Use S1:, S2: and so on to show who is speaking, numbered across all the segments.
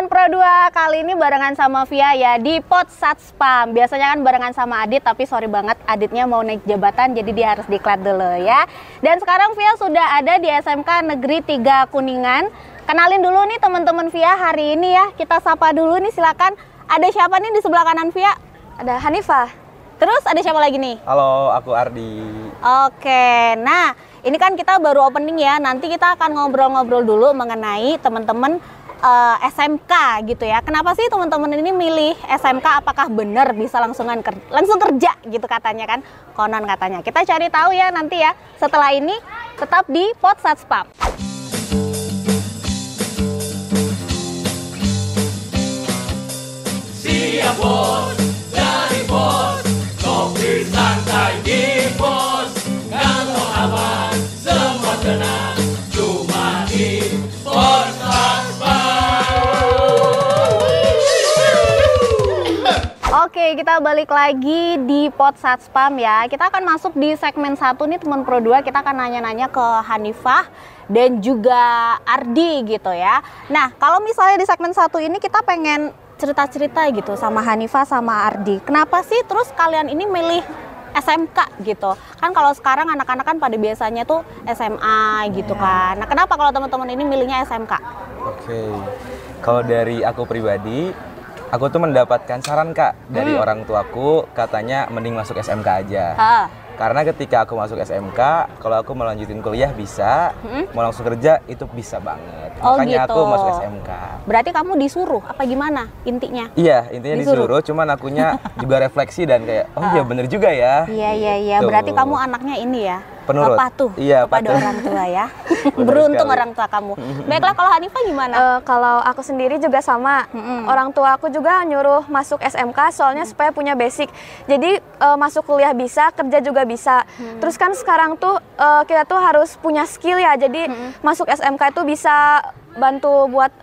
S1: teman Pro 2, kali ini barengan sama Via ya di Pot Satspam. Biasanya kan barengan sama Adit, tapi sorry banget Aditnya mau naik jabatan jadi dia harus diklat dulu ya. Dan sekarang Via sudah ada di SMK Negeri 3 Kuningan. Kenalin dulu nih teman-teman Via hari ini ya. Kita sapa dulu nih, silakan. Ada siapa nih di sebelah kanan Via?
S2: Ada Hanifah.
S1: Terus ada siapa lagi nih?
S3: Halo, aku Ardi.
S1: Oke, nah ini kan kita baru opening ya. Nanti kita akan ngobrol-ngobrol dulu mengenai teman-teman SMK gitu ya. Kenapa sih teman-teman ini milih SMK? Apakah benar bisa langsung kerja gitu katanya kan? Konon katanya. Kita cari tahu ya nanti ya. Setelah ini tetap di Pot Satspam.
S4: Siap bos, dari bos, kopi santai di pos. Kalau aman, semua tenang, cuma di Pot Satspam.
S1: Oke, kita balik lagi di Pot Satspam ya. Kita akan masuk di segmen 1 nih teman Pro 2. Kita akan nanya-nanya ke Hanifah dan juga Ardi gitu ya. Nah, kalau misalnya di segmen 1 ini kita pengen cerita-cerita gitu sama Hanifah sama Ardi. Kenapa sih terus kalian ini milih SMK gitu? Kan kalau sekarang anak-anak kan pada biasanya tuh SMA gitu kan. Nah, kenapa kalau teman-teman ini milihnya SMK?
S3: Oke, kalau dari aku pribadi, aku tuh mendapatkan saran Kak dari orang tuaku, katanya mending masuk SMK aja. Karena ketika aku masuk SMK, kalau aku melanjutin kuliah bisa, mau langsung kerja itu bisa banget.
S1: Oh,
S3: makanya
S1: gitu.
S3: aku masuk SMK.
S1: Berarti kamu disuruh apa gimana intinya?
S3: Iya, intinya disuruh, cuman akunya juga refleksi dan kayak, oh iya bener juga ya.
S1: Iya.
S3: Tuh.
S1: Berarti kamu anaknya ini ya,
S3: penurut.
S1: patuh
S3: Iya,
S1: kepada
S3: patuh.
S1: orang tua ya. Beruntung
S3: sekali.
S1: orang tua kamu. Baiklah, kalau Hanifah gimana?
S2: Kalau aku sendiri juga sama. Orang tua aku juga nyuruh masuk SMK soalnya supaya punya basic. Jadi masuk kuliah bisa, kerja juga bisa. Terus kan sekarang tuh kita tuh harus punya skill ya. Jadi masuk SMK itu bisa bantu buat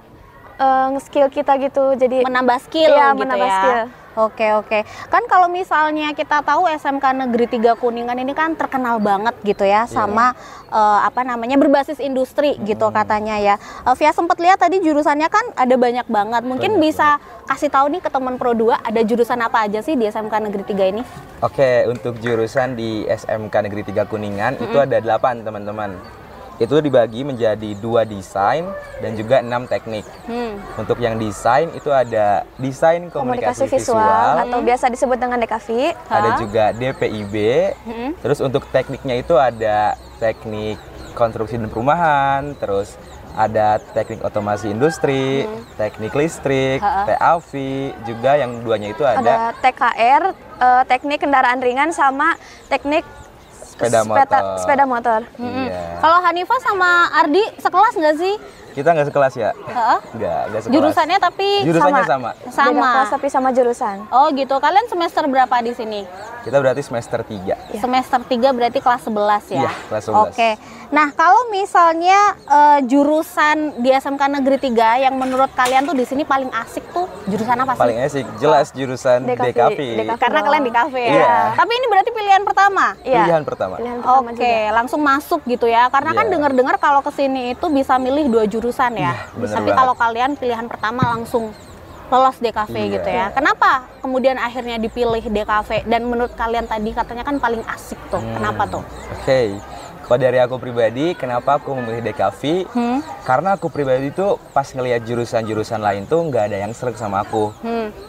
S2: nge-skill kita gitu. Jadi
S1: Menambah skill
S2: iya,
S1: gitu
S2: menambah
S1: ya.
S2: skill.
S1: Oke. Kan kalau misalnya kita tahu SMK Negeri 3 Kuningan ini kan terkenal banget gitu ya sama berbasis industri gitu katanya ya. Via sempat lihat tadi jurusannya kan ada banyak banget. Mungkin bisa kasih tahu nih ke teman Pro 2 ada jurusan apa aja sih di SMK Negeri 3 ini?
S3: Oke, untuk jurusan di SMK Negeri 3 Kuningan itu ada 8 teman-teman. Itu dibagi menjadi 2 desain dan juga 6 teknik. Untuk yang desain itu ada desain komunikasi visual,
S2: atau biasa disebut dengan DKV.
S3: ada juga DPIB. Terus untuk tekniknya itu ada teknik konstruksi dan perumahan, terus ada teknik otomasi industri, teknik listrik, TAV, juga yang duanya itu ada
S2: TKR, teknik kendaraan ringan sama teknik sepeda motor.
S3: Iya.
S1: Kalau Hanifah sama Ardi sekelas nggak sih?
S3: Kita nggak sekelas ya? Nggak sekelas.
S1: Jurusannya tapi
S3: Jurusannya sama.
S2: Beda kelas tapi sama jurusan.
S1: Oh gitu. Kalian semester berapa di sini?
S3: Kita berarti semester 3.
S1: Semester 3 berarti kelas 11 ya?
S3: Iya, kelas 11.
S1: Oke. Nah, kalau misalnya jurusan di SMK Negeri 3 yang menurut kalian tuh di sini paling asik tuh jurusan apa sih?
S3: Paling asik, jelas jurusan DKV.
S1: Karena kalian di kafe ya.
S3: Iya.
S1: Tapi ini berarti pilihan pertama?
S2: Iya.
S3: Pilihan pertama.
S1: Oke, langsung masuk gitu ya. Karena kan
S3: Iya.
S1: dengar-dengar kalau kesini itu bisa milih 2 jurusan ya.
S3: Iya, bener
S1: Tapi
S3: banget.
S1: kalau kalian pilihan pertama langsung lolos DKV
S3: Iya.
S1: gitu ya. Kenapa kemudian akhirnya dipilih DKV? Dan menurut kalian tadi katanya kan paling asik tuh. Kenapa tuh?
S3: Oke. Kalau dari aku pribadi, kenapa aku memilih DKV? Karena aku pribadi tuh pas ngelihat jurusan-jurusan lain tuh nggak ada yang sreg sama aku.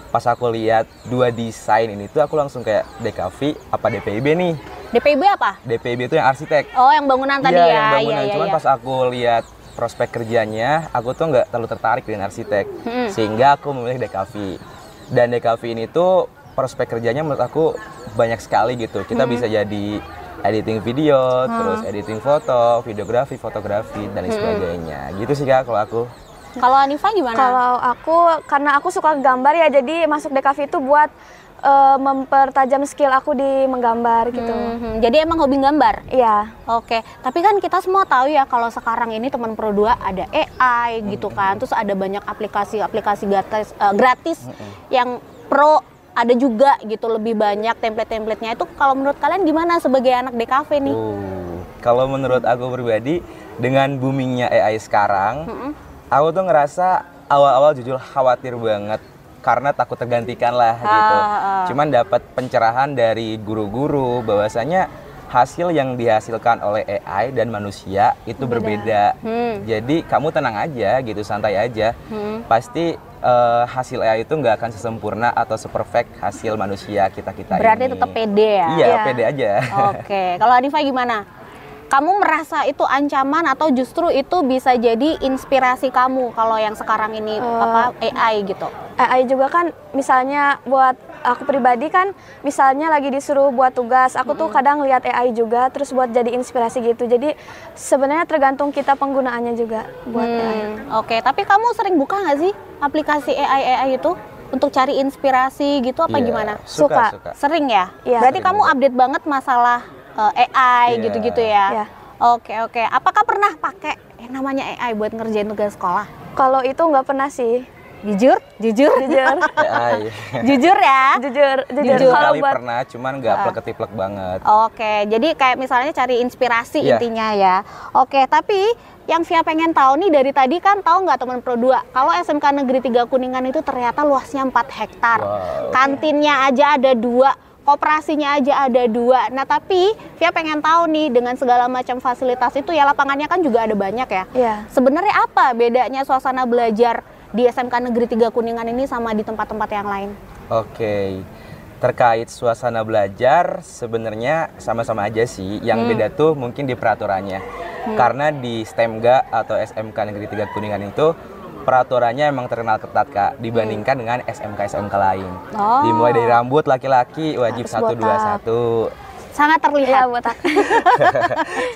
S3: Pas aku lihat 2 desain ini tuh aku langsung kayak DKV apa DPIB nih?
S1: DPIB apa?
S3: DPIB itu yang arsitek.
S1: Oh, yang bangunan tadi
S3: Iya,
S1: ya.
S3: yang bangunan.
S1: Iya.
S3: Cuman pas aku lihat prospek kerjanya, aku tuh nggak terlalu tertarik dengan arsitek. Sehingga aku memilih DKV. Dan DKV ini tuh prospek kerjanya menurut aku banyak sekali gitu. Kita bisa jadi editing video, terus editing foto, videografi, fotografi, dan lain sebagainya. Gitu sih Kak kalau aku.
S1: Kalau Hanifah gimana?
S2: Kalau aku, karena aku suka gambar ya, jadi masuk DKV itu buat mempertajam skill aku di menggambar gitu.
S1: Jadi emang hobi gambar?
S2: Iya.
S1: Oke, tapi kan kita semua tahu ya kalau sekarang ini teman Pro 2 ada AI gitu kan, terus ada banyak aplikasi-aplikasi gratis yang pro, ada juga gitu lebih banyak template-templatenya. Itu kalau menurut kalian gimana sebagai anak DKV nih?
S3: Kalau menurut aku pribadi, dengan boomingnya AI sekarang, aku tuh ngerasa awal-awal jujur khawatir banget karena takut tergantikan lah gitu. Cuman dapat pencerahan dari guru-guru bahwasanya hasil yang dihasilkan oleh AI dan manusia itu berbeda. Jadi kamu tenang aja gitu, santai aja. Pasti hasil AI itu nggak akan sesempurna atau seperfect hasil manusia kita ini.
S1: Berarti tetap pede ya?
S3: Iya, pede aja.
S1: Oke, kalau Hanifah gimana? Kamu merasa itu ancaman atau justru itu bisa jadi inspirasi kamu kalau yang sekarang ini AI gitu?
S2: AI juga kan misalnya buat aku pribadi kan misalnya lagi disuruh buat tugas, aku tuh kadang lihat AI juga terus buat jadi inspirasi gitu. Jadi sebenarnya tergantung kita penggunaannya juga buat AI.
S1: Oke, tapi kamu sering buka nggak sih aplikasi AI itu untuk cari inspirasi gitu apa gimana?
S3: Suka.
S1: Sering ya?
S2: Iya.
S1: Berarti kamu update banget masalah AI gitu-gitu ya?
S2: Iya.
S1: Oke. Apakah pernah pakai yang namanya AI buat ngerjain tugas sekolah?
S2: Kalau itu nggak pernah sih.
S1: Jujur?
S2: Jujur.
S3: AI.
S1: Jujur ya?
S2: Jujur.
S3: Kalau
S2: Kalau buat
S3: pernah, cuman nggak plek-ketiplek banget.
S1: Oke, jadi kayak misalnya cari inspirasi intinya ya. Oke, tapi yang Via pengen tahu nih dari tadi kan tahu nggak teman Pro 2, kalau SMK Negeri 3 Kuningan itu ternyata luasnya 4 hektar.
S3: Wow.
S1: Kantinnya aja ada 2, koperasinya aja ada 2. Nah tapi Via pengen tahu nih dengan segala macam fasilitas itu ya lapangannya kan juga ada banyak ya.
S2: Iya.
S1: Sebenarnya apa bedanya suasana belajar di SMK Negeri 3 Kuningan ini sama di tempat-tempat yang lain?
S3: Oke. Terkait suasana belajar sebenarnya sama-sama aja sih. Yang beda tuh mungkin di peraturannya. Karena di STEMGA atau SMK Negeri 3 Kuningan itu peraturannya emang terkenal ketat Kak dibandingkan dengan SMK-SMK lain. Dimulai dari rambut laki-laki wajib 121.
S1: Sangat terlihat.
S2: ya botak.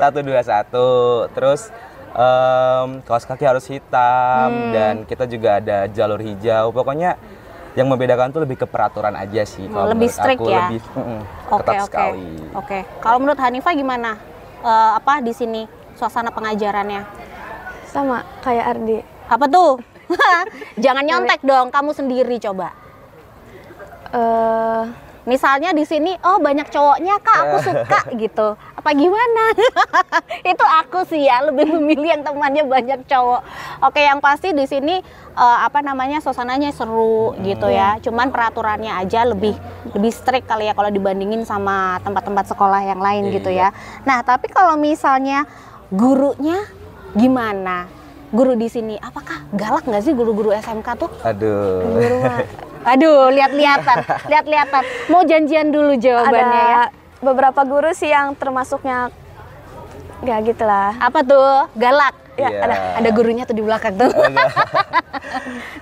S3: 121. Terus kaos kaki harus hitam dan kita juga ada jalur hijau. Pokoknya yang membedakan tuh lebih ke peraturan aja sih. Kalau
S1: Lebih
S3: menurut
S1: strict
S3: aku,
S1: ya?
S3: Lebih ketat sekali.
S1: Oke. Kalau menurut Hanifah gimana? Di sini suasana pengajarannya?
S2: Sama kayak Ardi.
S1: Apa tuh? Jangan nyontek dong, kamu sendiri coba. Misalnya di sini, oh banyak cowoknya Kak, aku suka gitu. Apa gimana? Itu aku sih ya, lebih memilih yang temannya banyak cowok. Oke, yang pasti di sini suasananya seru gitu ya. Cuman peraturannya aja lebih strict kali ya kalau dibandingin sama tempat-tempat sekolah yang lain gitu ya. Nah, tapi kalau misalnya gurunya gimana? Guru di sini, apakah galak nggak sih guru-guru SMK tuh? Aduh, lihat-lihatan. Mau janjian dulu jawabannya ya.
S2: Beberapa guru sih yang termasuknya nggak gitu lah.
S1: Apa tuh? Galak. Ya,
S3: Iya.
S1: ada gurunya tuh di belakang tuh.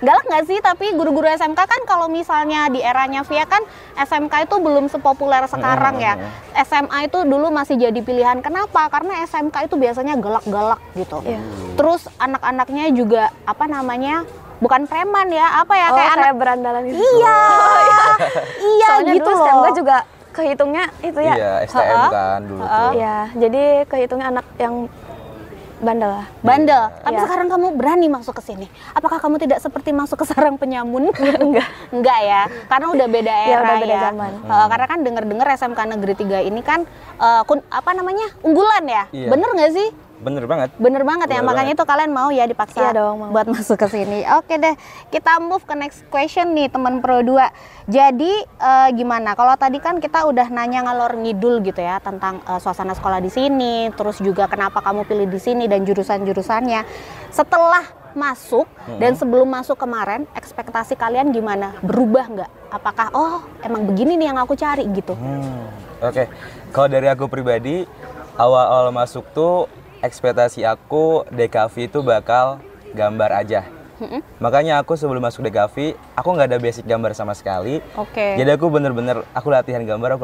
S1: Galak nggak sih? Tapi guru-guru SMK kan kalau misalnya di eranya Via kan SMK itu belum sepopuler sekarang ya. SMA itu dulu masih jadi pilihan. Kenapa? Karena SMK itu biasanya galak-galak gitu. Terus anak-anaknya juga bukan preman ya,
S2: Kayak berandalan gitu.
S1: Iya. Iya
S2: Soalnya
S1: gitu
S2: dulu
S1: loh.
S2: STMK juga kehitungnya itu ya.
S3: Iya, STM kan dulu tuh.
S2: Iya, jadi kehitungnya anak yang bandel lah.
S1: Bandel. Tapi
S2: Iya.
S1: sekarang kamu berani masuk ke sini. Apakah kamu tidak seperti masuk ke sarang penyamun? Enggak ya. Karena udah beda era
S2: Ya, udah beda
S1: ya.
S2: zaman.
S1: Karena kan dengar-dengar SMK Negeri 3 ini kan unggulan ya.
S3: Iya.
S1: Bener nggak sih?
S3: Bener banget.
S1: Bener banget ya.
S3: Bener
S1: Makanya
S3: banget.
S1: itu kalian mau ya dipaksa
S2: Iya dong, mau.
S1: buat masuk ke sini. Oke deh. Kita move ke next question nih teman Pro 2. Jadi gimana? Kalau tadi kan kita udah nanya ngalor ngidul gitu ya tentang suasana sekolah di sini, terus juga kenapa kamu pilih di sini dan jurusan-jurusannya. Setelah masuk dan sebelum masuk kemarin, ekspektasi kalian gimana? Berubah nggak? Apakah emang begini nih yang aku cari gitu?
S3: Oke. Kalau dari aku pribadi, awal-awal masuk tuh ekspektasi aku DKV itu bakal gambar aja. Makanya aku sebelum masuk DKV, aku nggak ada basic gambar sama sekali.
S1: Oke.
S3: Jadi aku bener-bener aku latihan gambar,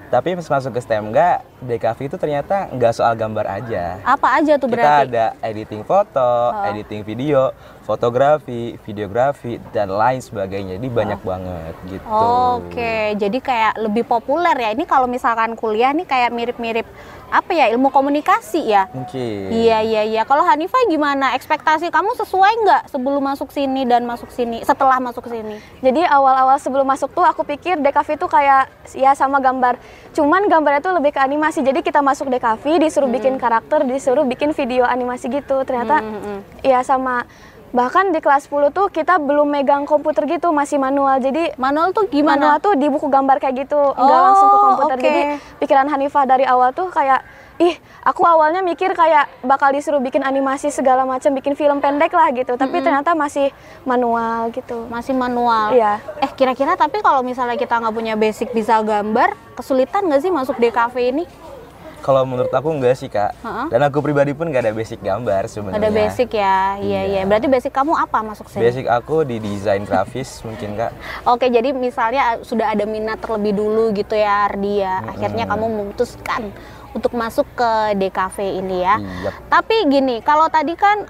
S3: Tapi pas masuk ke STEMGA, DKV itu ternyata nggak soal gambar aja.
S1: Apa aja tuh
S3: Kita
S1: berarti?
S3: ada editing foto, editing video, fotografi, videografi, dan lain sebagainya. Jadi banyak banget gitu.
S1: Oke, jadi kayak lebih populer ya. Ini kalau misalkan kuliah nih kayak mirip-mirip ilmu komunikasi ya.
S3: Mungkin.
S1: Iya. Kalau Hanifah gimana? Ekspektasi kamu sesuai nggak sebelum masuk sini dan masuk sini, setelah masuk sini?
S2: Jadi awal-awal sebelum masuk tuh aku pikir DKV itu kayak ya sama gambar. Cuman gambarnya tuh lebih ke animasi. Jadi kita masuk DKV disuruh bikin karakter, disuruh bikin video animasi gitu. Ternyata ya sama Bahkan di kelas 10 tuh kita belum megang komputer gitu, masih manual. Jadi
S1: Manual tuh gimana?
S2: manual tuh di buku gambar kayak gitu, nggak langsung ke komputer.
S1: oke.
S2: Jadi pikiran Hanifah dari awal tuh kayak, aku awalnya mikir kayak bakal disuruh bikin animasi segala macam, bikin film pendek lah gitu. Tapi ternyata masih manual gitu.
S1: Masih manual.
S2: Iya.
S1: Kira-kira tapi kalau misalnya kita nggak punya basic bisa gambar, kesulitan nggak sih masuk DKV ini?
S3: Kalau menurut aku enggak sih Kak. Dan aku pribadi pun nggak ada basic gambar sebenarnya.
S1: Ada basic ya, iya. Berarti basic kamu apa masuk sini?
S3: Basic aku di desain grafis mungkin Kak.
S1: Oke, jadi misalnya sudah ada minat terlebih dulu gitu ya Ardi ya. Akhirnya kamu memutuskan untuk masuk ke DKV ini ya.
S3: Yap.
S1: Tapi gini, kalau tadi kan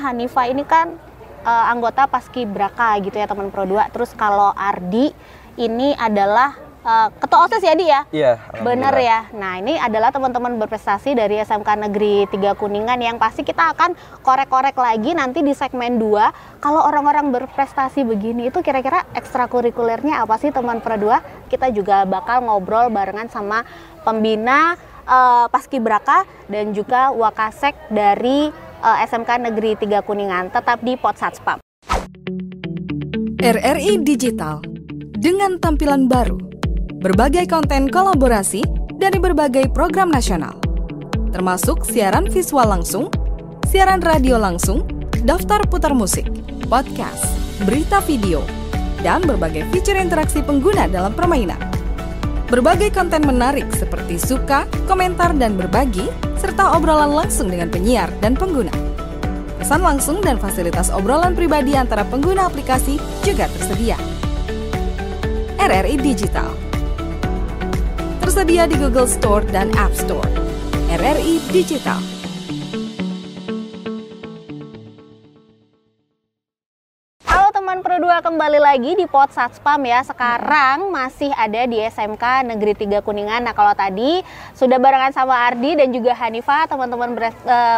S1: Hanifah ini kan anggota Paskibraka gitu ya teman Pro 2. Terus kalau Ardi ini adalah ketua OSIS ya Di ya?
S3: Iya.
S1: Bener ya. Nah ini adalah teman-teman berprestasi dari SMK Negeri 3 Kuningan yang pasti kita akan korek-korek lagi nanti di segmen 2. Kalau orang-orang berprestasi begini itu kira-kira ekstrakurikulernya apa sih teman Pro 2? Kita juga bakal ngobrol barengan sama pembina Paskibraka dan juga Wakasek dari SMK Negeri 3 Kuningan. Tetap di Potsatspam.
S5: RRI Digital dengan tampilan baru. Berbagai konten kolaborasi dari berbagai program nasional, termasuk siaran visual langsung, siaran radio langsung, daftar putar musik, podcast, berita video, dan berbagai fitur interaksi pengguna dalam permainan. Berbagai konten menarik seperti suka, komentar, dan berbagi, serta obrolan langsung dengan penyiar dan pengguna. Pesan langsung dan fasilitas obrolan pribadi antara pengguna aplikasi juga tersedia. RRI Digital tersedia di Google Store dan App Store. RRI Digital.
S1: Halo teman Pro 2, kembali lagi di Potsatspam ya. Sekarang masih ada di SMK Negeri 3 Kuningan. Nah kalau tadi sudah barengan sama Ardi dan juga Hanifah, teman-teman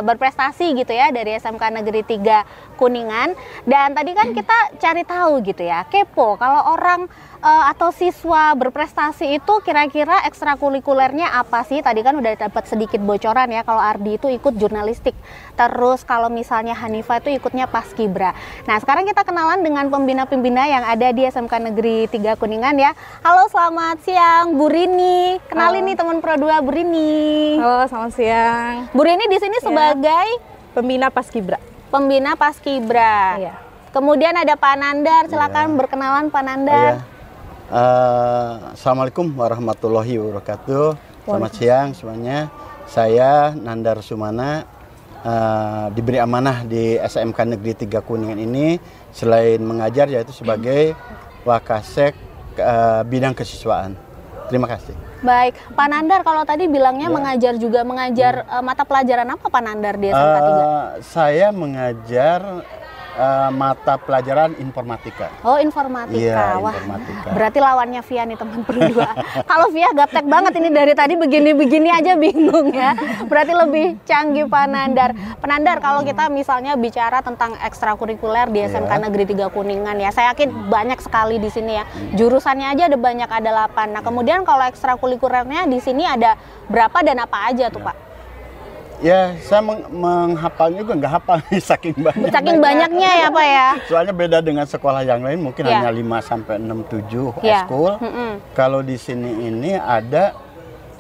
S1: berprestasi gitu ya dari SMK Negeri 3 Kuningan. Dan tadi kan kita cari tahu gitu ya, kepo kalau orang atau siswa berprestasi itu kira-kira ekstrakurikulernya apa sih? Tadi kan udah dapat sedikit bocoran ya, kalau Ardi itu ikut jurnalistik. Terus kalau misalnya Hanifah itu ikutnya Paskibra. Nah sekarang kita kenalan dengan pembina-pembina yang ada di SMK Negeri 3 Kuningan ya. Halo selamat siang Bu Rini. Kenalin nih teman Pro 2 Bu Rini.
S6: Halo, selamat siang.
S1: Bu Rini di sini sebagai
S6: Pembina Paskibra.
S1: pembina Paskibra.
S6: Iya.
S1: Kemudian ada Pak Nandar, silakan berkenalan Pak Nandar.
S7: Assalamualaikum warahmatullahi wabarakatuh. Selamat siang semuanya. Saya Nandar Sumana, diberi amanah di SMK Negeri 3 Kuningan ini selain mengajar yaitu sebagai Wakasek bidang kesiswaan. Terima kasih.
S1: Baik, Pak Nandar kalau tadi bilangnya mengajar juga, mengajar mata pelajaran apa Pak Nandar di SMK 3?
S7: Saya mengajar mata pelajaran informatika.
S1: Oh, informatika.
S7: Iya,
S1: Wah,
S7: informatika.
S1: berarti lawannya Via nih teman Pro 2. Kalau Via gaptek banget ini dari tadi begini-begini aja bingung ya. Berarti lebih canggih Pak Nandar. Pak Nandar, kalau kita misalnya bicara tentang ekstrakurikuler di SMK Negeri 3 Kuningan ya, saya yakin banyak sekali di sini ya. Jurusannya aja ada banyak, ada 8. Nah, kemudian kalau ekstrakurikulernya di sini ada berapa dan apa aja tuh Pak?
S7: Ya, saya menghafalnya juga nggak hafal saking banyak.
S1: Saking banyaknya ya Pak ya.
S7: Soalnya beda dengan sekolah yang lain mungkin hanya 5 sampai 6 7 eskul. Kalau di sini ini ada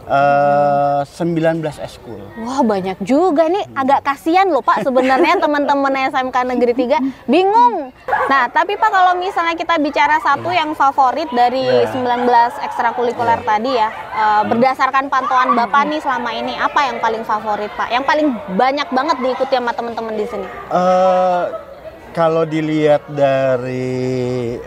S7: 19 eskul.
S1: Wah banyak juga nih, agak kasihan loh Pak sebenarnya teman-teman SMK Negeri 3 bingung. Nah tapi Pak kalau misalnya kita bicara satu yang favorit dari 19 ekstrakurikuler tadi ya, berdasarkan pantauan Bapak nih selama ini apa yang paling favorit Pak? Yang paling banyak banget diikuti sama teman-teman di sini?
S7: Kalau dilihat dari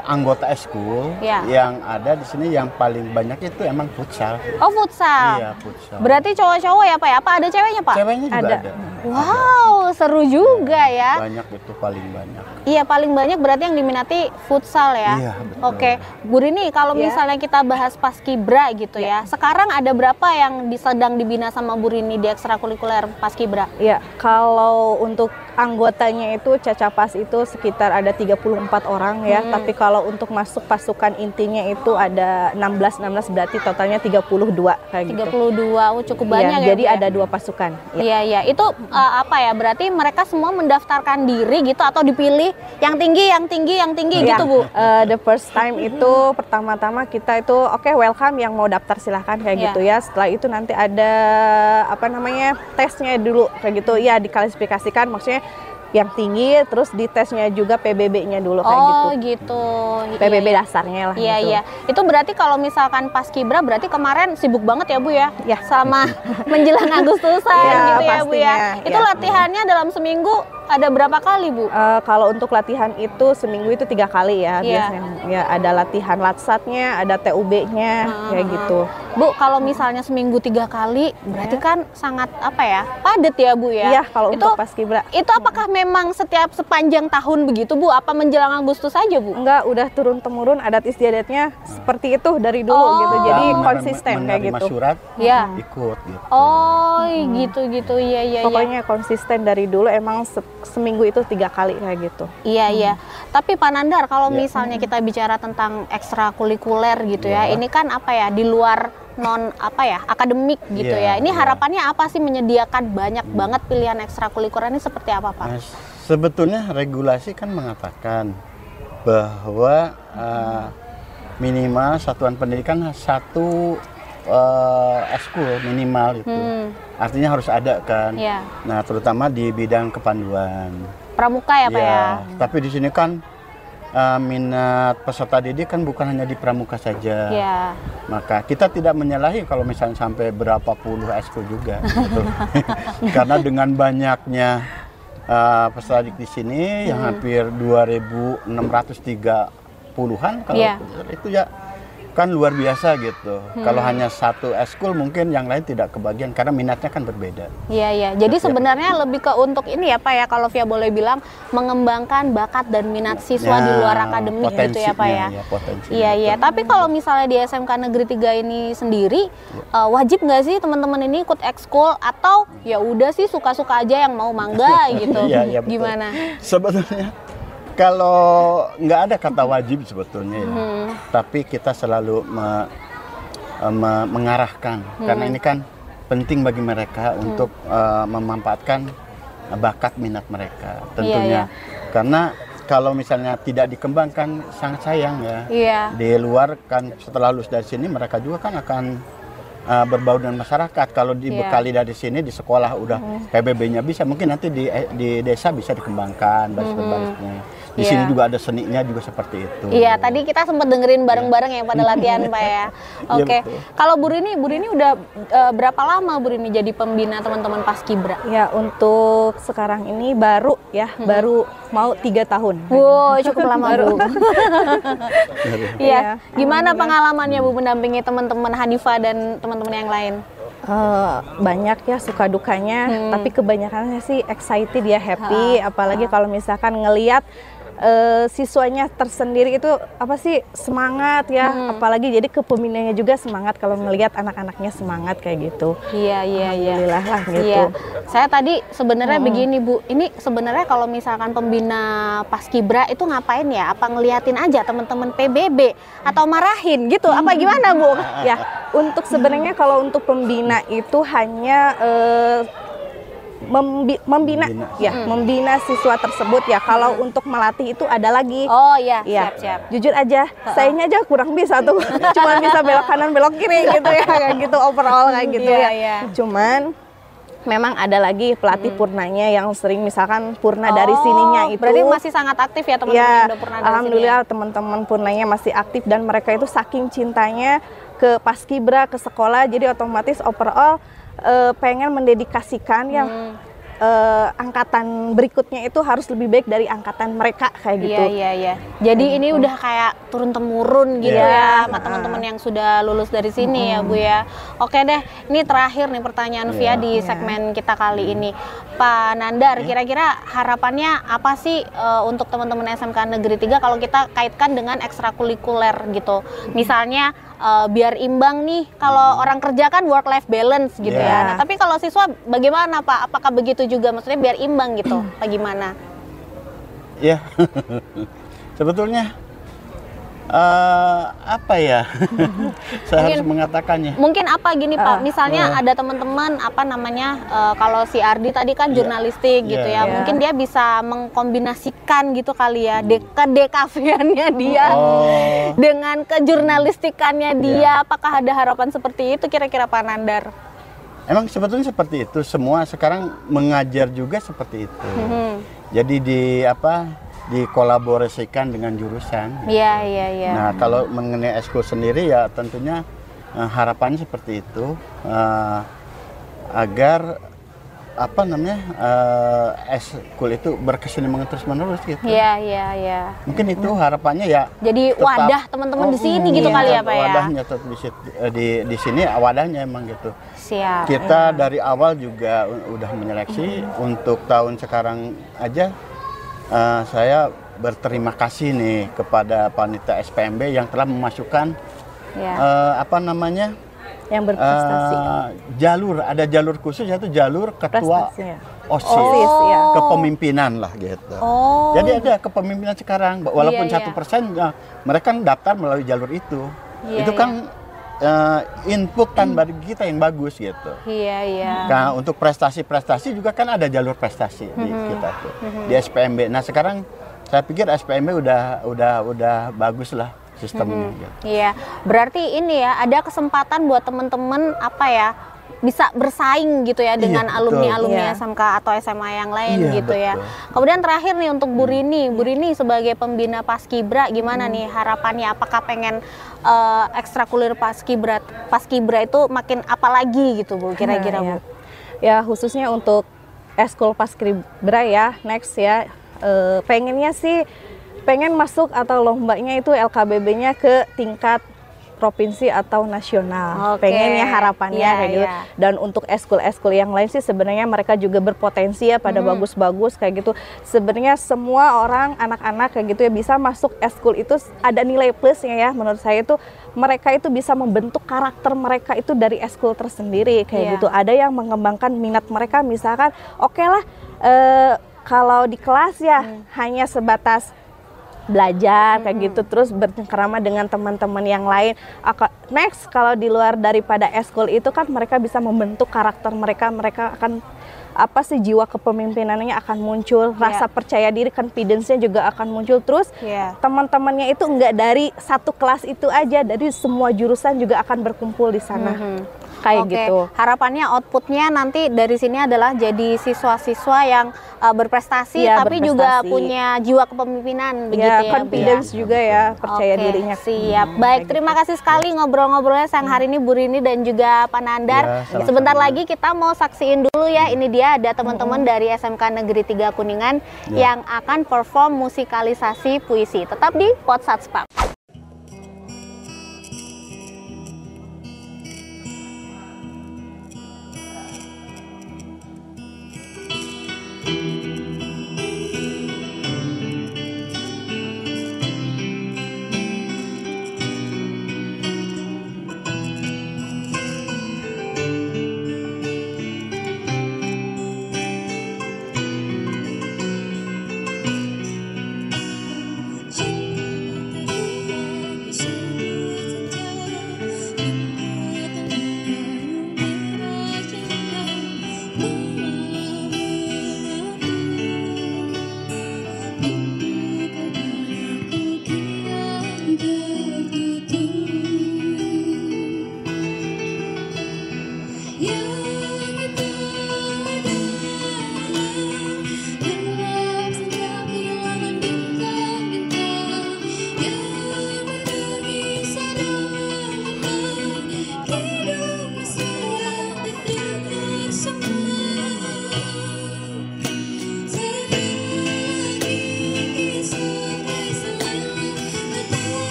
S7: anggota eskul yang ada di sini yang paling banyak itu emang futsal.
S1: Oh futsal.
S7: Iya futsal.
S1: Berarti cowok-cowok ya Pak ya? Apa ada ceweknya Pak?
S7: Ceweknya juga ada.
S1: Wow seru juga ya.
S7: Banyak itu paling banyak.
S1: Iya, paling banyak berarti yang diminati futsal ya.
S7: Iya, betul.
S1: Oke, Bu Rini, kalau misalnya kita bahas Paskibra gitu ya. Sekarang ada berapa yang sedang dibina sama Bu Rini di ekstrakurikuler Paskibra?
S6: Ya, kalau untuk anggotanya itu Cacapas itu sekitar ada 34 orang ya. Tapi kalau untuk masuk pasukan intinya itu ada 16 berarti totalnya 32 kayak gitu.
S1: 32, cukup banyak ya.
S6: Jadi
S1: Bu, ya?
S6: ada 2 pasukan.
S1: Iya, iya. Itu apa ya? Berarti mereka semua mendaftarkan diri gitu atau dipilih yang tinggi gitu, Bu?
S6: The first time itu pertama-tama kita itu oke, welcome yang mau daftar silahkan kayak gitu ya. Setelah itu nanti ada apa namanya tesnya dulu kayak gitu ya, diklasifikasikan maksudnya yang tinggi, terus ditesnya juga PBB-nya dulu kayak gitu.
S1: Oh gitu.
S6: PBB dasarnya lah.
S1: Iya,
S6: gitu.
S1: iya. Itu berarti kalau misalkan Paskibra berarti kemarin sibuk banget ya Bu ya?
S6: Ya.
S1: Sama menjelang Agustusan
S6: Ya,
S1: gitu ya Bu ya.
S6: pastinya.
S1: Itu
S6: Ya.
S1: latihannya dalam seminggu ada berapa kali Bu?
S6: Kalau untuk latihan itu seminggu itu 3 kali ya biasanya. Ya, ada latihan latsatnya, ada TUB-nya kayak gitu.
S1: Bu, kalau misalnya seminggu 3 kali berarti kan sangat apa ya? Padat ya Bu ya?
S6: Iya, kalau
S1: itu,
S6: untuk Paskibra.
S1: Itu apakah memang setiap sepanjang tahun begitu Bu? Apa menjelang Agustus saja Bu?
S6: Enggak, udah turun-temurun adat istiadatnya seperti itu dari dulu gitu. Jadi konsisten kayak
S7: Menerima
S6: gitu.
S7: surat,
S1: Ya.
S7: ikut gitu.
S1: Oh, gitu. Iya, iya.
S6: Pokoknya konsisten dari dulu, emang seminggu itu 3 kali kayak gitu.
S1: Iya, iya. Tapi Pak Nandar, kalau misalnya kita bicara tentang ekstrakurikuler gitu ya, ini kan apa ya, di luar non apa ya, akademik gitu ya. Ini harapannya apa sih menyediakan banyak banget pilihan ekstrakurikuler ini seperti apa Pak?
S7: Nah, sebetulnya regulasi kan mengatakan bahwa minimal satuan pendidikan satu eskul minimal itu. Artinya harus ada kan.
S1: Iya.
S7: Nah, terutama di bidang kepanduan.
S1: Pramuka ya Pak ya?
S7: Tapi di sini kan minat peserta didik kan bukan hanya di pramuka saja.
S1: Iya.
S7: Maka kita tidak menyalahi kalau misalnya sampai berapa puluh eskul juga. Gitu. Karena dengan banyaknya peserta didik di sini yang hampir 2.630-an kalau itu ya kan luar biasa gitu. Kalau hanya satu eskul mungkin yang lain tidak kebagian karena minatnya kan berbeda.
S1: Iya, iya. Jadi sebenarnya lebih ke untuk ini ya Pak ya, kalau Via boleh bilang mengembangkan bakat dan minat siswa di luar akademik gitu ya Pak ya. Iya, iya. Tapi kalau misalnya di SMK Negeri 3 ini sendiri wajib nggak sih teman-teman ini ikut ekskul atau ya udah sih suka-suka aja yang mau mangga gitu?
S7: Iya, betul.
S1: Gimana?
S7: Sebetulnya kalau nggak ada kata wajib sebetulnya ya, tapi kita selalu mengarahkan karena ini kan penting bagi mereka untuk memanfaatkan bakat minat mereka tentunya. Karena kalau misalnya tidak dikembangkan sangat sayang ya. Di luar kan setelah lulus dari sini mereka juga kan akan berbaur dengan masyarakat. Kalau dibekali dari sini di sekolah udah PBB-nya bisa, mungkin nanti di desa bisa dikembangkan baris-barisnya. Di sini juga ada seninya juga seperti itu.
S1: Iya, tadi kita sempat dengerin bareng-bareng ya pada latihan Pak ya. Oke. Kalau Bu Rini udah berapa lama Bu Rini jadi pembina teman-teman Paskibra?
S6: Ya, untuk sekarang ini baru ya, baru mau 3 tahun.
S1: Wow, cukup lama Bu. Iya.
S6: Iya.
S1: Gimana pengalamannya Bu mendampingi teman-teman Hanifah dan teman-teman yang lain?
S6: Banyak ya suka dukanya, tapi kebanyakannya sih excited ya, happy. Apalagi kalau misalkan ngelihat siswanya tersendiri itu apa sih, semangat ya, apalagi jadi kepembinaannya juga semangat kalau ngelihat anak-anaknya semangat kayak gitu.
S1: Iya.
S6: Alhamdulillah lah gitu.
S1: Iya. Saya tadi sebenarnya begini Bu, ini sebenarnya kalau misalkan pembina Paskibra itu ngapain ya? Apa ngeliatin aja teman-teman PBB atau marahin gitu? Apa gimana Bu?
S6: Ya, untuk sebenarnya kalau untuk pembina itu hanya membina siswa tersebut ya. Kalau untuk melatih itu ada lagi.
S1: Oh iya,
S6: Ya,
S1: siap.
S6: jujur aja, sayanya aja kurang bisa tuh. Cuma bisa belok kanan belok kiri gitu ya, kayak gitu overall kayak gitu
S1: Iya,
S6: ya.
S1: iya.
S6: Cuman memang ada lagi pelatih purnanya yang sering misalkan purna dari sininya itu.
S1: Berarti masih sangat aktif ya teman-teman
S6: Ya,
S1: yang udah purna dari
S6: alhamdulillah teman-teman purnanya masih aktif dan mereka itu saking cintanya ke Paskibra, ke sekolah, jadi otomatis overall pengen mendedikasikan yang angkatan berikutnya itu harus lebih baik dari angkatan mereka kayak gitu.
S1: Iya. Jadi ini udah kayak turun temurun gitu ya sama teman-teman yang sudah lulus dari sini ya Bu ya. Oke deh, ini terakhir nih pertanyaan Via di segmen kita kali ini. Pak Nandar, kira-kira harapannya apa sih untuk teman-teman SMK Negeri 3 kalau kita kaitkan dengan ekstrakurikuler gitu? Misalnya biar imbang nih, kalau orang kerja kan work life balance gitu ya. Nah, tapi kalau siswa bagaimana Pak? Apakah begitu juga? Maksudnya biar imbang gitu? Apa gimana?
S7: Ya, sebetulnya apa ya? Saya harus mengatakannya.
S1: Mungkin apa gini Pak? Misalnya ada teman-teman apa namanya? Kalau si Ardi tadi kan jurnalistik gitu ya. Mungkin dia bisa mengkombinasikan gitu kali ya, kedekafiannya dia dengan kejurnalistikannya dia. Apakah ada harapan seperti itu kira-kira Pak Nandar?
S7: Emang sebetulnya seperti itu, semua sekarang mengajar juga seperti itu. Jadi dikolaborasikan dengan jurusan.
S1: Iya.
S7: Nah, kalau mengenai eskul sendiri ya tentunya harapannya seperti itu, agar eskul itu berkesinambungan terus menerus gitu.
S1: Iya.
S7: Mungkin itu harapannya ya.
S1: Jadi
S7: tetap,
S1: wadah teman-teman di sini gitu kali ya Pak ya.
S7: Wadahnya tetap di sini wadahnya emang gitu.
S1: Siap.
S7: Kita dari awal juga udah menyeleksi untuk tahun sekarang aja. Saya berterima kasih nih kepada panitia SPMB yang telah memasukkan
S6: yang berprestasi.
S7: Ada jalur khusus yaitu jalur ketua OSIS, kepemimpinan lah gitu. Jadi ada kepemimpinan sekarang, walaupun 1%, mereka kan daftar melalui jalur itu. Itu kan input kan bagi kita yang bagus gitu.
S1: Iya.
S7: Nah, untuk prestasi-prestasi juga kan ada jalur prestasi di kita tuh di SPMB. Nah, sekarang saya pikir SPMB udah bagus lah sistemnya. Gitu.
S1: Iya, berarti ini ya ada kesempatan buat teman-teman bisa bersaing gitu ya dengan alumni-alumni SMK atau SMA yang lain gitu ya. Kemudian terakhir nih untuk Bu Rini sebagai pembina Paskibra gimana nih harapannya? Apakah pengen ekstrakurikuler Paskibra itu makin apa lagi gitu Bu kira-kira Bu?
S6: Ya khususnya untuk eskul Paskibra ya next ya pengen masuk atau lombanya itu LKBB-nya ke tingkat provinsi atau nasional. Pengennya harapannya kayak gitu. Dan untuk eskul-eskul yang lain sih sebenarnya mereka juga berpotensi ya pada bagus-bagus kayak gitu. Sebenarnya semua orang anak-anak kayak gitu ya bisa masuk eskul itu ada nilai plusnya ya. Menurut saya itu mereka itu bisa membentuk karakter mereka itu dari eskul tersendiri kayak gitu. Ada yang mengembangkan minat mereka misalkan kalau di kelas ya hanya sebatas belajar kayak gitu terus bercengkerama dengan teman-teman yang lain. Next kalau di luar daripada eskul itu kan mereka bisa membentuk karakter mereka akan jiwa kepemimpinannya akan muncul, rasa percaya diri, confidence-nya juga akan muncul terus. Teman-temannya itu enggak dari satu kelas itu aja, dari semua jurusan juga akan berkumpul di sana. Kayak gitu.
S1: Harapannya outputnya nanti dari sini adalah jadi siswa-siswa yang berprestasi tapi juga punya jiwa kepemimpinan begitu ya.
S6: Confidence juga ya, percaya dirinya.
S1: Siap. Baik, terima kasih sekali ngobrol-ngobrolnya siang hari ini Bu Rini dan juga Pak Nandar. Sebentar lagi kita mau saksiin dulu ya. Ini dia ada teman-teman dari SMK Negeri 3 Kuningan yang akan perform musikalisasi puisi. Tetap di Potsat Spam.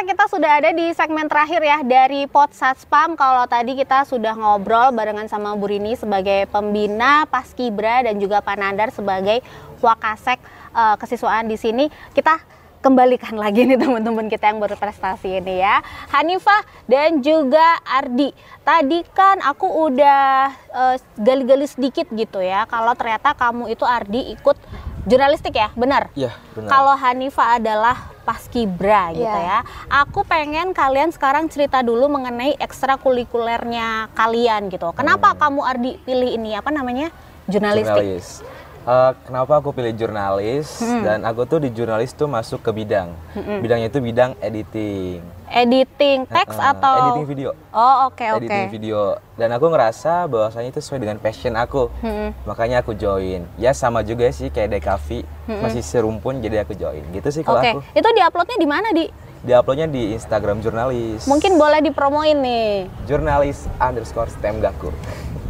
S1: kita sudah ada di segmen terakhir ya dari Potsatspam. Kalau tadi kita sudah ngobrol barengan sama Bu Rini sebagai pembina Paskibra dan juga Pak Nandar sebagai Wakasek kesiswaan di sini. Kita kembalikan lagi nih teman-teman kita yang berprestasi ini ya, Hanifah dan juga Ardi. Tadi kan aku udah gali-gali sedikit gitu ya, kalau ternyata kamu itu Ardi ikut jurnalistik ya, benar?
S3: Iya, benar.
S1: Kalau Hanifah adalah Paskibra gitu ya. Aku pengen kalian sekarang cerita dulu mengenai ekstrakurikulernya kalian gitu. Kenapa kamu Ardi pilih ini, apa namanya? Jurnalistik.
S3: Jurnalis. Kenapa aku pilih jurnalis? Dan aku tuh di jurnalis tuh masuk ke bidang. Bidangnya itu bidang editing.
S1: Editing teks atau
S3: editing video.
S1: Oh, oke.
S3: Editing video. Dan aku ngerasa bahwasanya itu sesuai dengan passion aku. Makanya aku join. Ya sama juga sih kayak Dekavi, masih serumpun jadi aku join. Gitu sih kalau aku.
S1: Itu diuploadnya di mana, Di?
S3: Diuploadnya di Instagram jurnalis.
S1: Mungkin boleh dipromoin nih.
S3: Jurnalis_stemgakur.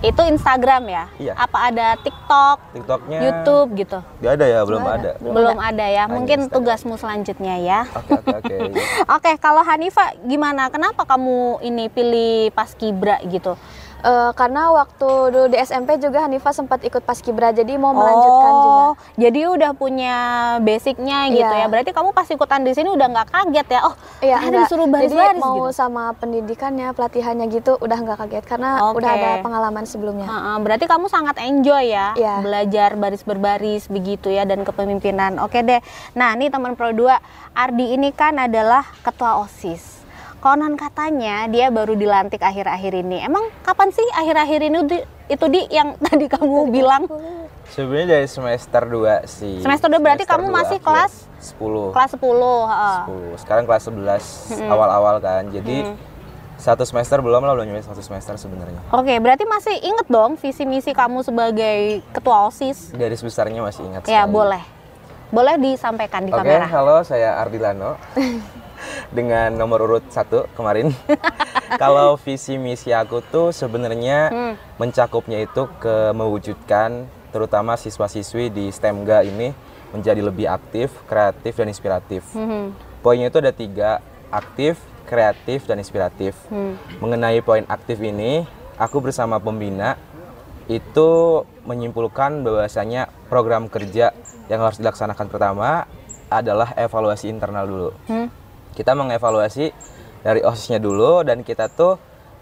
S1: Itu Instagram ya?
S3: Iya.
S1: Apa ada TikTok,
S3: TikToknya
S1: YouTube gitu?
S3: Gak ada ya, belum ada.
S1: Belum ada ya.
S3: Hanya
S1: Mungkin
S3: Instagram.
S1: tugasmu selanjutnya ya.
S3: Oke.
S1: Oke, kalau Hanifah gimana? Kenapa kamu ini pilih Paskibra gitu?
S2: Karena waktu dulu di SMP juga Hanifah sempat ikut Paskibra, jadi mau melanjutkan juga.
S1: Jadi udah punya basicnya gitu
S2: Iya.
S1: ya. Berarti kamu pas ikutan di sini udah nggak kaget ya? Oh,
S2: Iya,
S1: ada
S2: enggak.
S1: disuruh
S2: Jadi
S1: baris-baris
S2: mau
S1: gitu.
S2: sama pendidikannya, pelatihannya gitu udah nggak kaget karena
S1: Oke.
S2: udah ada pengalaman sebelumnya.
S1: Berarti kamu sangat enjoy ya,
S2: Iya.
S1: belajar baris berbaris begitu ya, dan kepemimpinan. Oke deh. Nah, nih teman Pro 2, Ardi ini kan adalah ketua OSIS. Konon katanya dia baru dilantik akhir-akhir ini. Emang kapan sih akhir-akhir ini itu di yang tadi kamu bilang?
S3: Sebenarnya dari semester 2 sih.
S1: Semester 2 berarti kamu masih kelas
S3: 10.
S1: Kelas 10,
S3: 10. Sekarang kelas 11 awal-awal kan. Jadi satu semester belum nyampe satu semester sebenarnya.
S1: Oke, berarti masih inget dong visi misi kamu sebagai ketua OSIS?
S3: Garis besarnya masih ingat
S1: Ya,
S3: sekali.
S1: boleh. Boleh disampaikan di
S3: Oke,
S1: kamera.
S3: halo, saya Ardi Lano. Dengan nomor urut 1 kemarin. Kalau visi misi aku tuh sebenarnya mencakupnya itu ke mewujudkan terutama siswa-siswi di STEMGA ini menjadi lebih aktif, kreatif, dan inspiratif. Poinnya itu ada 3, aktif, kreatif, dan inspiratif. Mengenai poin aktif ini, aku bersama pembina itu menyimpulkan bahwasanya program kerja yang harus dilaksanakan pertama adalah evaluasi internal dulu. Kita mengevaluasi dari OSIS-nya dulu, dan kita tuh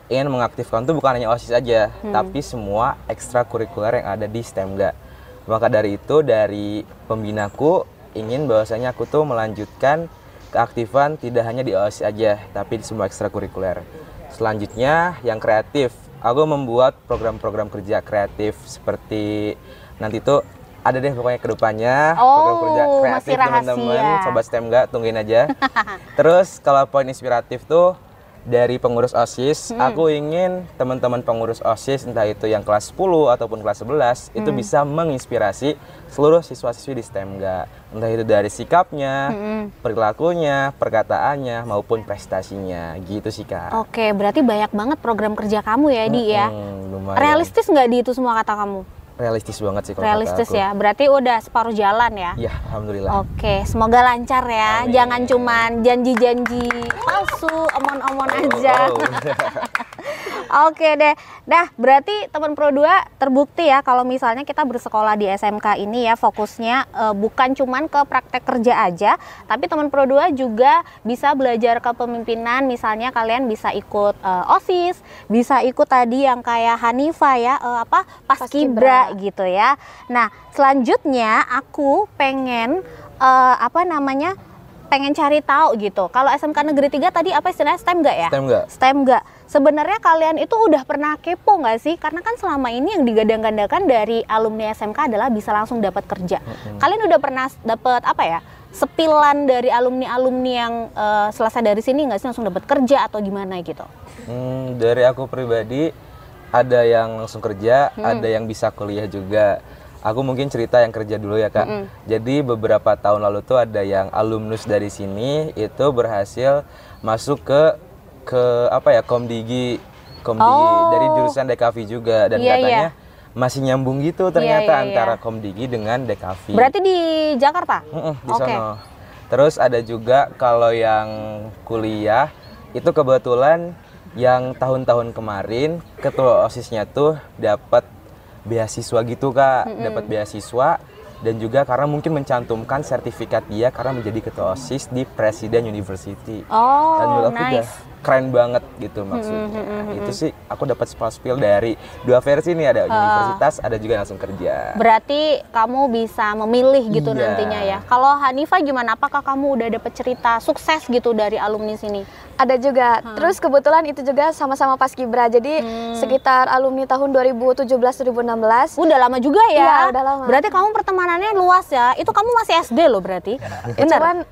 S3: ingin mengaktifkan tuh bukan hanya OSIS aja, tapi semua ekstrakurikuler yang ada di STEMGA. Maka dari itu, dari pembinaku ingin bahwasanya aku tuh melanjutkan keaktifan tidak hanya di OSIS aja, tapi di semua ekstrakurikuler. Selanjutnya yang kreatif, aku membuat program-program kerja kreatif seperti nanti tuh ada deh pokoknya kedepannya program kerja kreatif
S1: masih rahasia.
S3: teman-teman, sobat STEMGA tungguin aja. Terus kalau poin inspiratif tuh dari pengurus OSIS, aku ingin teman-teman pengurus OSIS entah itu yang kelas 10 ataupun kelas 11 itu bisa menginspirasi seluruh siswa-siswi di STEMGA, entah itu dari sikapnya, perilakunya, perkataannya maupun prestasinya, gitu sih Kak.
S1: Oke, berarti banyak banget program kerja kamu ya, Di ya.
S3: Lumayan.
S1: Realistis nggak Di itu semua kata kamu?
S3: Realistis banget sih kalau
S1: Realistis
S3: kata aku.
S1: ya, berarti udah separuh jalan ya.
S3: Iya, alhamdulillah.
S1: Oke, semoga lancar ya.
S3: Amin.
S1: Jangan cuman janji-janji palsu, omon-omon aja.
S3: Wow.
S1: Oke deh. Nah, berarti teman Pro 2 terbukti ya kalau misalnya kita bersekolah di SMK ini ya fokusnya bukan cuman ke praktek kerja aja, tapi teman Pro 2 juga bisa belajar kepemimpinan. Misalnya kalian bisa ikut OSIS, bisa ikut tadi yang kayak Hanifah ya, Paskibra gitu ya. Nah, selanjutnya aku pengen pengen cari tahu gitu. Kalau SMK Negeri 3 tadi apa istilahnya, STEMGA ya?
S3: STEMGA.
S1: STEMGA. Sebenarnya kalian itu udah pernah kepo nggak sih? Karena kan selama ini yang digadang-gadangkan dari alumni SMK adalah bisa langsung dapat kerja. Kalian udah pernah dapat sepilan dari alumni-alumni yang selesai dari sini nggak sih, langsung dapat kerja atau gimana gitu?
S3: Dari aku pribadi ada yang langsung kerja, ada yang bisa kuliah juga. Aku mungkin cerita yang kerja dulu ya Kak. Jadi beberapa tahun lalu tuh ada yang alumnus dari sini itu berhasil masuk ke Komdigi dari jurusan Dekavi juga, dan katanya masih nyambung gitu ternyata antara Komdigi dengan Dekavi.
S1: Berarti di Jakarta?
S3: Di sono. Terus ada juga kalau yang kuliah itu kebetulan yang tahun-tahun kemarin ketua OSISnya tuh dapat beasiswa gitu Kak, dapat beasiswa dan juga karena mungkin mencantumkan sertifikat dia karena menjadi ketua OSIS di Presiden University.
S1: Oh,
S3: dan menurut aku
S1: nice.
S3: udah keren banget gitu maksudnya. Itu sih aku dapat spill dari dua versi nih, ada universitas, ada juga langsung kerja.
S1: Berarti kamu bisa memilih gitu
S3: Iya.
S1: nantinya ya. Kalau Hanifah gimana? Apakah kamu udah dapet cerita sukses gitu dari alumni sini?
S2: Ada juga. Terus kebetulan itu juga sama-sama Paskibra. Jadi sekitar alumni tahun 2017-2016.
S1: Udah lama juga ya?
S2: Iya, udah lama.
S1: Berarti kamu pertemanannya luas ya? Itu kamu masih SD loh berarti?
S2: Cuman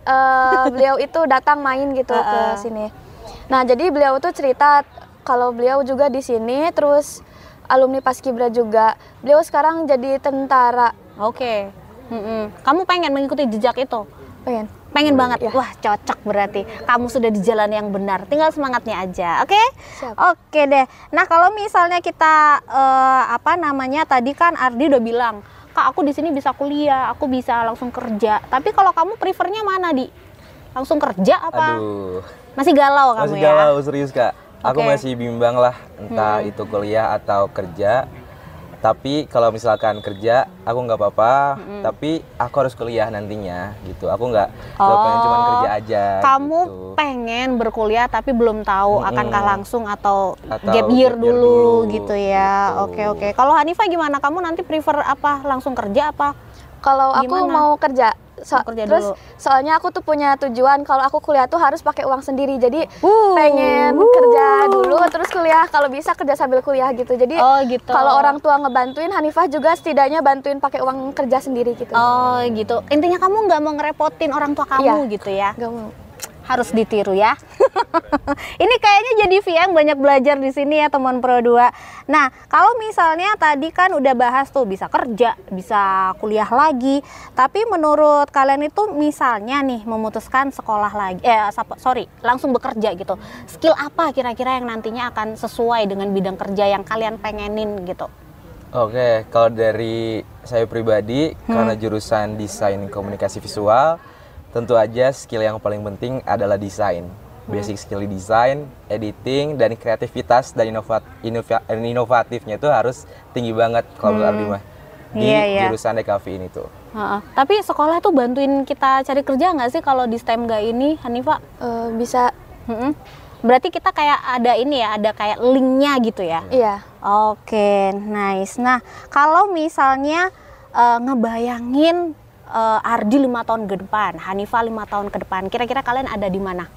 S2: beliau itu datang main gitu ke sini. Nah, jadi beliau tuh cerita kalau beliau juga di sini, terus alumni Paskibra juga. Beliau sekarang jadi tentara.
S1: Oke. Kamu pengen mengikuti jejak itu?
S2: Pengen.
S1: Pengen banget?
S2: Ya.
S1: Wah, cocok berarti. Kamu sudah di jalan yang benar. Tinggal semangatnya aja, oke?
S2: Siap.
S1: Oke deh. Nah, kalau misalnya kita tadi kan Ardi udah bilang, Kak, aku di sini bisa kuliah, aku bisa langsung kerja. Tapi kalau kamu prefernya mana, Di? Langsung kerja apa?
S3: Aduh,
S1: Masih galau kamu
S3: masih
S1: ya?
S3: galau serius Kak. Aku
S1: Oke.
S3: masih bimbang lah, entah itu kuliah atau kerja. Tapi kalau misalkan kerja, aku nggak apa-apa. Tapi aku harus kuliah nantinya, gitu. Aku nggak pengen cuma kerja aja.
S1: Kamu
S3: gitu.
S1: pengen berkuliah tapi belum tahu akankah langsung atau
S3: Atau
S1: gap year dulu
S3: dulu,
S1: gitu ya.
S3: gitu.
S1: Oke. Kalau Hanifah gimana? Kamu nanti prefer apa? Langsung kerja apa?
S2: Kalau aku
S1: Gimana?
S2: mau kerja.
S1: Mau kerja
S2: Terus
S1: dulu.
S2: soalnya aku tuh punya tujuan kalau aku kuliah tuh harus pakai uang sendiri. Jadi pengen kerja dulu terus kuliah, kalau bisa kerja sambil kuliah gitu. Jadi
S1: Oh, gitu.
S2: kalau orang tua ngebantuin, Hanifah juga setidaknya bantuin pakai uang kerja sendiri gitu.
S1: Oh gitu. Intinya kamu nggak mau ngerepotin orang tua kamu
S2: Iya.
S1: gitu ya?
S2: Gak mau.
S1: Harus ditiru ya. Ini kayaknya jadi yang banyak belajar di sini ya teman Pro 2. Nah, kalau misalnya tadi kan udah bahas tuh bisa kerja, bisa kuliah lagi. Tapi menurut kalian itu misalnya nih memutuskan sekolah lagi, langsung bekerja gitu. Skill apa kira-kira yang nantinya akan sesuai dengan bidang kerja yang kalian pengenin gitu?
S3: Oke, kalau dari saya pribadi, karena jurusan desain komunikasi visual, tentu aja skill yang paling penting adalah desain. Basic skill di desain, editing, dan kreativitas dan inovatifnya itu harus tinggi banget kalau menurut Ardi mah. Di
S1: Iya.
S3: jurusan DKV ini tuh.
S1: Tapi sekolah tuh bantuin kita cari kerja nggak sih kalau di STEM gak ini, Hanifah?
S2: Bisa.
S1: Berarti kita kayak ada ini ya, ada kayak linknya gitu ya?
S2: Iya.
S1: Oke, nice. Nah, kalau misalnya ngebayangin Ardi 5 tahun ke depan, Hanifah 5 tahun ke depan, kira-kira kalian ada di mana?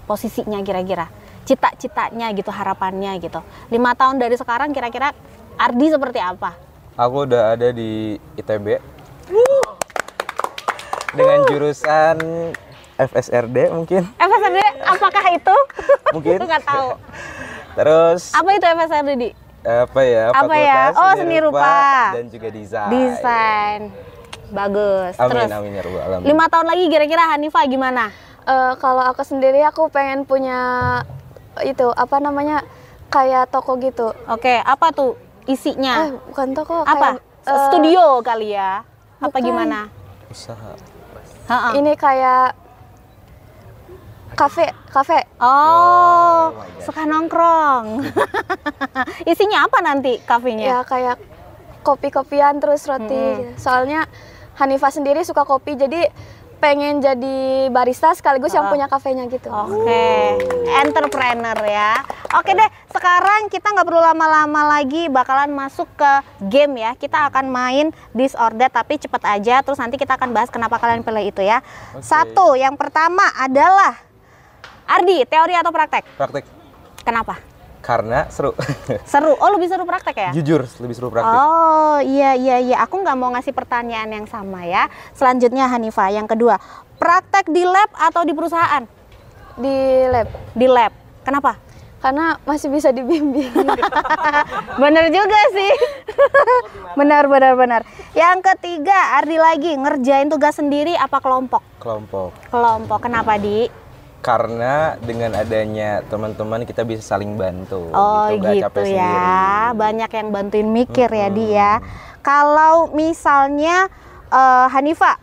S1: Posisinya kira-kira? Cita-citanya gitu, harapannya gitu. 5 tahun dari sekarang kira-kira Ardi seperti apa?
S3: Aku udah ada di ITB. Dengan jurusan FSRD mungkin.
S1: FSRD apakah itu?
S3: Mungkin.
S1: Nggak tahu.
S3: Terus
S1: Apa itu FSRD, Di?
S3: apa ya?
S1: Apa ya?
S3: Fakultas
S1: Oh, seni rupa.
S3: dan juga desain.
S1: Desain. Bagus.
S3: Amin,
S1: Terus
S3: amin ya Rabbal alamin.
S1: 5 tahun lagi kira-kira Hanifah gimana?
S2: Kalau aku sendiri aku pengen punya itu apa namanya kayak toko gitu.
S1: Oke, apa tuh isinya?
S2: Bukan toko.
S1: Apa?
S2: Kayak,
S1: Studio kali ya? Apa
S2: bukan.
S1: gimana?
S3: Usaha.
S1: Ha-ha.
S2: Ini kayak kafe.
S1: Oh, suka nongkrong. Isinya apa nanti kafenya?
S2: Ya kayak kopi-kopian terus roti. Gitu. Soalnya Hanifah sendiri suka kopi, jadi pengen jadi barista sekaligus yang punya kafenya gitu.
S1: Oke, entrepreneur ya. Oke deh, sekarang kita nggak perlu lama-lama lagi, bakalan masuk ke game ya. Kita akan main Disordered, tapi cepet aja. Terus nanti kita akan bahas kenapa kalian pilih itu ya. Satu, yang pertama adalah Ardi, teori atau praktek?
S3: Praktek.
S1: Kenapa?
S3: Karena seru.
S1: Seru. Oh, lebih seru praktek ya?
S3: Jujur, lebih seru praktek.
S1: Oh, iya. Aku nggak mau ngasih pertanyaan yang sama ya. Selanjutnya Hanifah, yang kedua. Praktek di lab atau di perusahaan?
S2: Di lab.
S1: Di lab. Kenapa?
S2: Karena masih bisa dibimbing.
S1: Bener juga sih. benar. Yang ketiga, Ardi lagi, ngerjain tugas sendiri apa kelompok?
S3: Kelompok.
S1: Kelompok. Kenapa, Di?
S3: Karena dengan adanya teman-teman kita bisa saling bantu.
S1: Oh
S3: nggak
S1: gitu
S3: capek
S1: ya,
S3: sendiri.
S1: banyak yang bantuin mikir ya dia. Kalau misalnya Hanifah,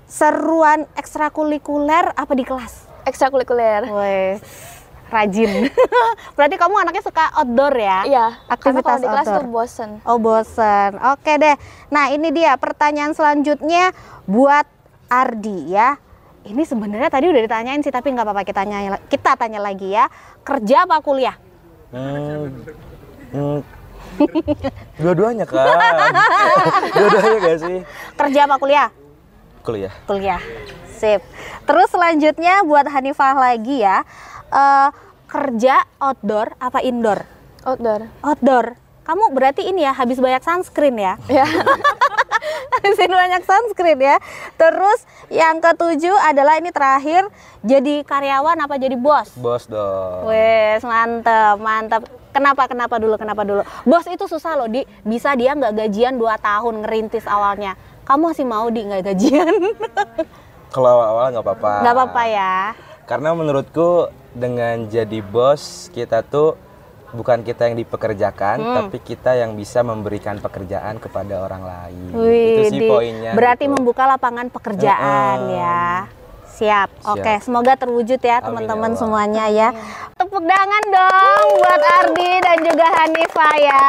S1: seruan ekstrakurikuler apa di kelas?
S2: Ekstrakurikuler.
S1: Wes, rajin. Berarti kamu anaknya suka outdoor ya?
S2: Iya, karena
S1: Aktivitas
S2: kalau di kelas
S1: outdoor.
S2: tuh bosen.
S1: Oh, bosen. Oke deh. Nah, ini dia pertanyaan selanjutnya buat Ardi ya. Ini sebenarnya tadi udah ditanyain sih, tapi nggak apa-apa kita tanya lagi ya. Kerja apa kuliah?
S3: Dua-duanya kan. Dua-duanya gak sih?
S1: Kerja apa kuliah?
S3: Kuliah.
S1: Kuliah. Sip. Terus selanjutnya buat Hanifah lagi ya. Kerja outdoor apa indoor?
S2: Outdoor.
S1: Outdoor. Kamu berarti ini ya habis banyak sunscreen ya?
S2: Ya.
S1: Habisin banyak sunscreen ya. Terus yang ketujuh adalah ini terakhir, jadi karyawan apa jadi bos?
S3: Bos dong.
S1: Wes, mantep. Kenapa dulu? Bos itu susah loh, Di. Bisa dia nggak gajian 2 tahun ngerintis awalnya. Kamu masih mau, Di, nggak gajian?
S3: Kalau awal-awal nggak apa-apa.
S1: Nggak apa-apa ya.
S3: Karena menurutku dengan jadi bos kita tuh bukan kita yang dipekerjakan, tapi kita yang bisa memberikan pekerjaan kepada orang lain. Itu sih poinnya.
S1: Berarti
S3: gitu.
S1: membuka lapangan pekerjaan ya. Siap. Oke, semoga terwujud ya teman-teman
S3: Allah.
S1: semuanya ya. Tepuk tangan dong buat Ardi dan juga Hanifah ya.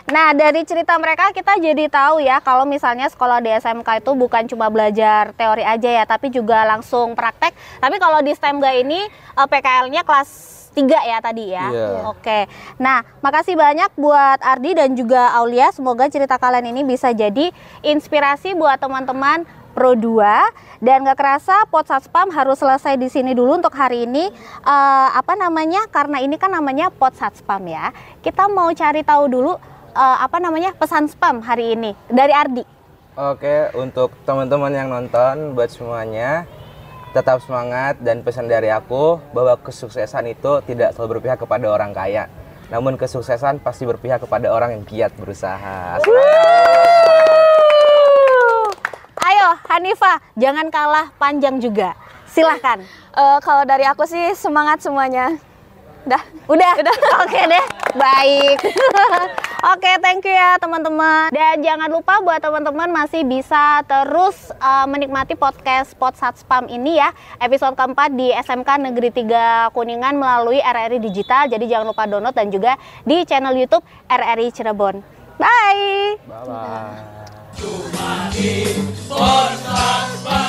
S1: Nah, dari cerita mereka kita jadi tahu ya kalau misalnya sekolah di SMK itu bukan cuma belajar teori aja ya, tapi juga langsung praktek. Tapi kalau di STEMGA ini PKL-nya kelas 3 ya tadi ya.
S3: Iya.
S1: Oke. Nah, makasih banyak buat Ardi dan juga Aulia. Semoga cerita kalian ini bisa jadi inspirasi buat teman-teman Pro 2. Dan gak kerasa Podsaspam harus selesai di sini dulu untuk hari ini. Karena ini kan namanya Podsaspam ya. Kita mau cari tahu dulu pesan spam hari ini dari Ardi.
S3: Oke, untuk teman-teman yang nonton, buat semuanya tetap semangat, dan pesan dari aku bahwa kesuksesan itu tidak selalu berpihak kepada orang kaya, namun kesuksesan pasti berpihak kepada orang yang giat berusaha.
S1: Ayo Hanifah, jangan kalah panjang juga. Silahkan.
S2: Kalau dari aku sih semangat semuanya.
S1: Udah. Oke deh. Baik. Oke, thank you ya teman-teman. Dan jangan lupa buat teman-teman masih bisa terus menikmati podcast Podsaspam ini ya. Episode keempat di SMK Negeri 3 Kuningan melalui RRI Digital. Jadi jangan lupa download dan juga di channel YouTube RRI Cirebon. Bye.
S3: Bye-bye.
S4: Cuma di Podsaspam.